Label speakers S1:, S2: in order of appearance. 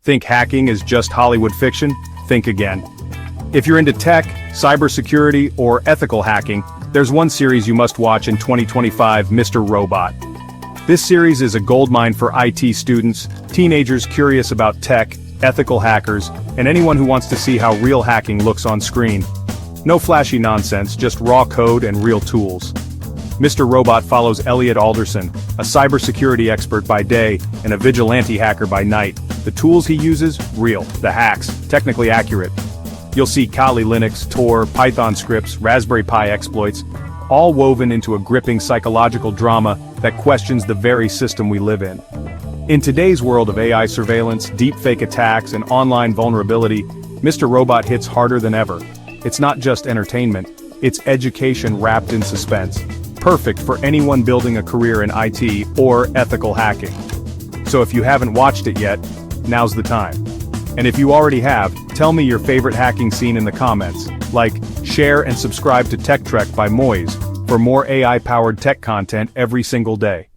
S1: Think hacking is just Hollywood fiction? Think again. If you're into tech, cybersecurity, or ethical hacking, there's one series you must watch in 2025, Mr. Robot. This series is a goldmine for IT students, teenagers curious about tech, ethical hackers, and anyone who wants to see how real hacking looks on screen. No flashy nonsense, just raw code and real tools. Mr. Robot follows Elliot Alderson, a cybersecurity expert by day and a vigilante hacker by night. The tools he uses? Real. The hacks? Technically accurate. You'll see Kali Linux, Tor, Python scripts, Raspberry Pi exploits, all woven into a gripping psychological drama that questions the very system we live in. In today's world of AI surveillance, deepfake attacks, and online vulnerability, Mr. Robot hits harder than ever. It's not just entertainment, it's education wrapped in suspense. Perfect for anyone building a career in IT or ethical hacking. So if you haven't watched it yet, now's the time. And if you already have, tell me your favorite hacking scene in the comments. Like, share and subscribe to Tech Trek by Moise for more AI-powered tech content every single day.